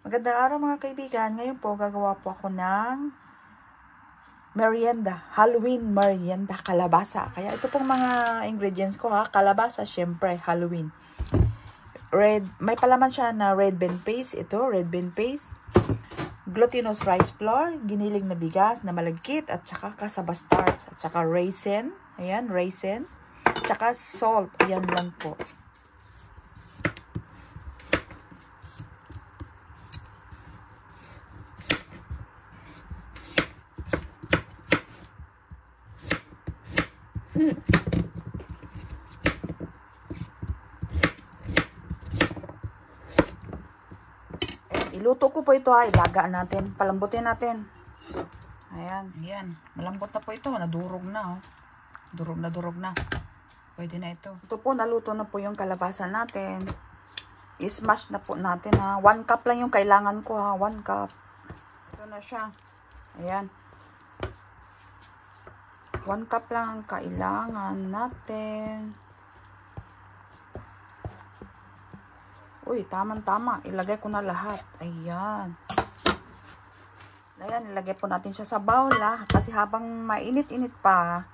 Magandang araw mga kaibigan. Ngayon po gagawa po ako ng merienda, Halloween merienda, kalabasa. Kaya ito pong mga ingredients ko ha, kalabasa syempre, Halloween. May palaman siya na red bean paste, ito, red bean paste. Glutinous rice flour, giniling na bigas na malagkit, at saka cassava starch, at saka raisin, ayan, raisin, at saka salt, ayan lang po. Iluto ko po ito ha, ilaga natin, palambutin natin. Ayan, ayan, malambot na po ito, nadurog na oh. Durog na. Pwede na ito. Ito po, naluto na po yung kalabasa natin. I-smash na po natin ha. 1 cup lang yung kailangan ko ha, 1 cup. Ito na siya. Ayan. 1 cup lang ang kailangan natin. Uy, tamang-tama. Ilagay ko na lahat. Ayan. Ayan, ilagay po natin siya sa bowl ha. Kasi habang mainit-init pa,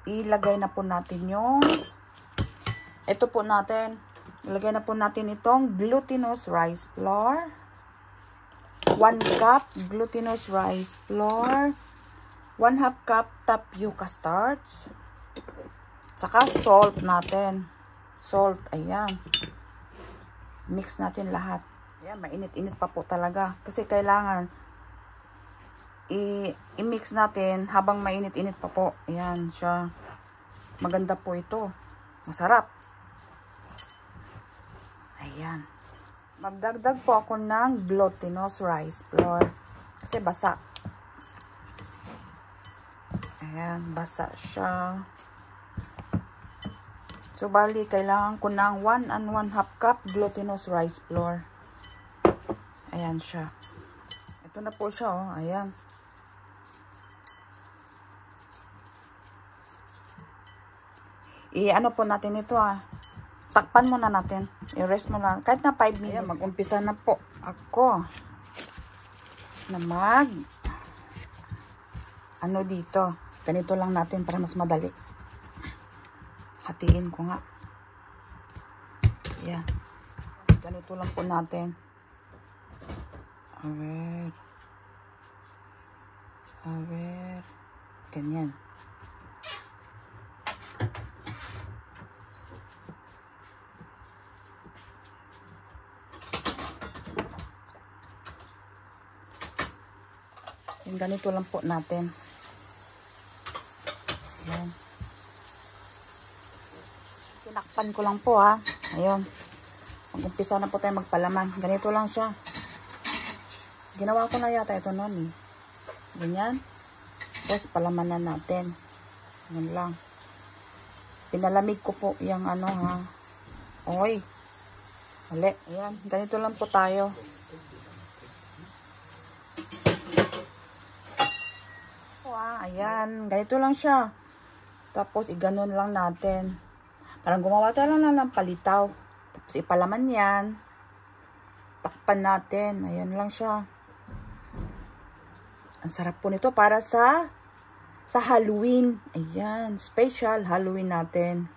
ilagay na po natin yung ito po natin. Ilagay na po natin itong glutinous rice flour. 1 cup glutinous rice flour. 1/2 cup tapioca starch. Saka salt natin. Salt, ayan. Mix natin lahat. Ayan, mainit-init pa po talaga. Kasi kailangan i-mix natin habang mainit-init pa po. Ayan siya. Maganda po ito. Masarap. Ayan. Magdagdag po ako ng glutinous rice flour. Kasi basa. Ayan, basa siya. So, bali, kailangan ko ng 1 and 1/2 cup glutinous rice flour. Ayan siya. Ito na po siya, oh. Ayan. I-ano po natin ito, ah. Takpan muna natin. I-rest mo na. Kahit na 5 minutes. Ayan, mag-umpisa na po ako na ano dito. Ganito lang natin para mas madali. Hatiin ko nga. Ayan. Ganito lang po natin. Awer. Ganyan. Yung ganito lang po natin. Ayan. Tinakpan ko lang po ha. Ayun. Mag-umpisa na po tayo magpalaman. Ganito lang siya. Ginawa ko na yata ito noon eh. Ganyan. Tapos palaman na natin. Ganyan lang. Pinalamig ko po yung ano ha. Oy. Mali. Ayan. Ganito lang po tayo. Ayan. Ganito lang siya. Tapos iganon lang natin. Parang gumawa tayo lang ng palitaw. Tapos ipalaman yan. Takpan natin. Ayan lang siya. Ang sarap po nito para sa Halloween. Ayan. Special Halloween natin.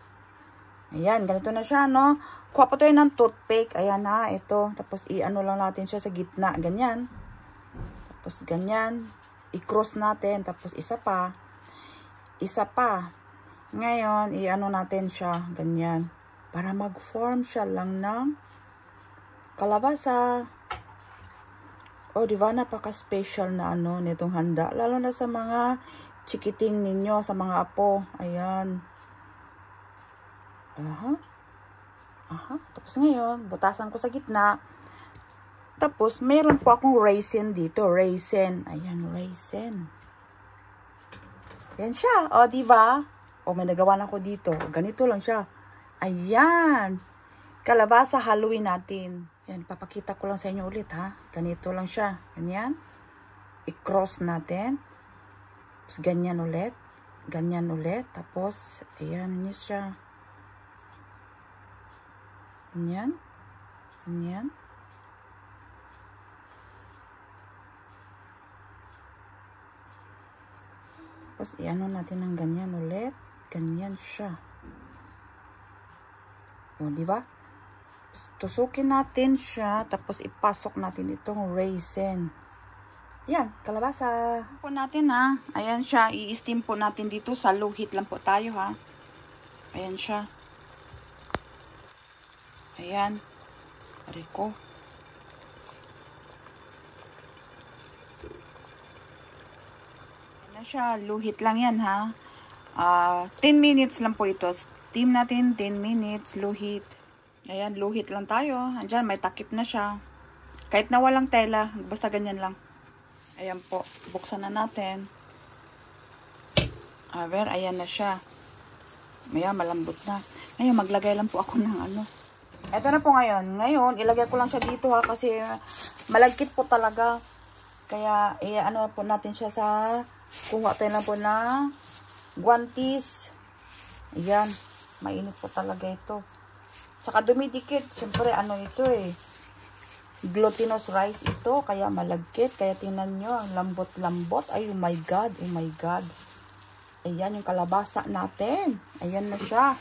Ayan. Ganito na siya, no? Kuha po tayo ng toothpick. Ayan na. Ito. Tapos i-ano lang natin siya sa gitna. Ganyan. Tapos ganyan. I-cross natin. Tapos isa pa. Ngayon, i-ano natin siya. Ganyan. Para mag-form siya lang ng kalabasa. O, diba? Napaka-special na ano nitong handa. Lalo na sa mga chikiting ninyo. Sa mga apo. Ayan. Tapos ngayon, butasan ko sa gitna. Tapos, meron po akong raisin dito. Raisin. Ayan, raisin. Yan siya. O, diba? O, may nagawa na ako dito. Ganito lang siya. Ayan. Kalabasa Halloween natin. Yan, papakita ko lang sa inyo ulit, ha. Ganito lang siya. Ganyan. I-cross natin. Tapos, ganyan ulit. Ganyan ulit. Tapos, ayan niya siya. Ganyan. Ganyan. Tapos, i-ano natin ng ganyan ulit. Ganyan siya. O, di ba? Tusukin natin siya. Tapos, ipasok natin itong raisin. Yan, kalabasa. Po natin ha. Ayan siya. I-steam po natin dito. Sa low heat lang po tayo ha. Ayan siya. Ayan. Ariko. Ayan na siya. Low heat lang yan ha. 10 minutes lang po ito. Steam natin 10 minutes. Low heat. Ayan, low heat lang tayo. Andyan, may takip na siya. Kahit na walang tela. Basta ganyan lang. Ayan po. Buksan na natin. Ayan na siya. Ayan, malambot na. Ngayon, maglagay lang po ako ng ano. Ito na po ngayon. Ngayon, ilagay ko lang siya dito ha. Kasi malagkit po talaga. Kaya, ano po natin siya sa... Kuha tayo lang po na guantes. Ayan. Mainit po talaga ito. Tsaka dumidikit. Siyempre, ano ito eh. Glutinous rice ito. Kaya malagkit. Kaya tingnan nyo. Ang lambot-lambot. Ay, oh my God. Oh my God. Ayan yung kalabasa natin. Ayan na siya.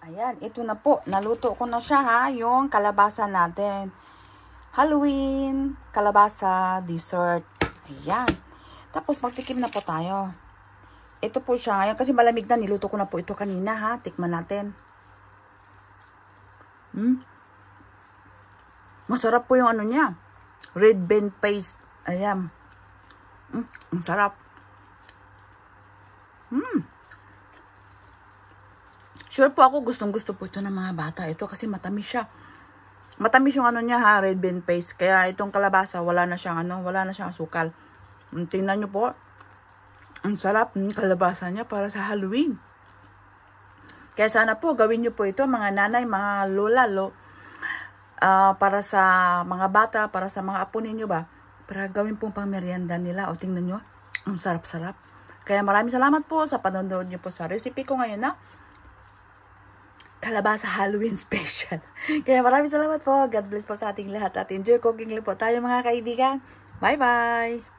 Ayan. Ito na po. Naluto ko na siya ha. Yung kalabasa natin. Halloween. Kalabasa dessert. Ayan. Tapos magtikim na po tayo. Ito po siya ngayon. Kasi malamig na. Niluto ko na po ito kanina ha. Tikman natin. Masarap po yung ano niya. Red bean paste. Ayan. Ang sarap. Sure po ako gustong-gusto po ito ng mga bata. Ito kasi matamis siya. Matamis yung ano niya ha. Red bean paste. Kaya itong kalabasa wala na siyang ano. Wala na siyang asukal. Tingnan nyo po. Ang sarap ng kalabasa niya para sa Halloween. Kaya sana po gawin nyo po ito mga nanay, mga lola, para sa mga bata, para sa mga apo ninyo ba. Para gawin pong pang merienda nila. O tingnan nyo. Ang sarap-sarap. Kaya maraming salamat po sa panonood nyo po sa recipe ko ngayon na kalabasa Halloween special. Kaya maraming salamat po. God bless po sa ating lahat at enjoy cooking lang po tayo mga kaibigan. Bye-bye!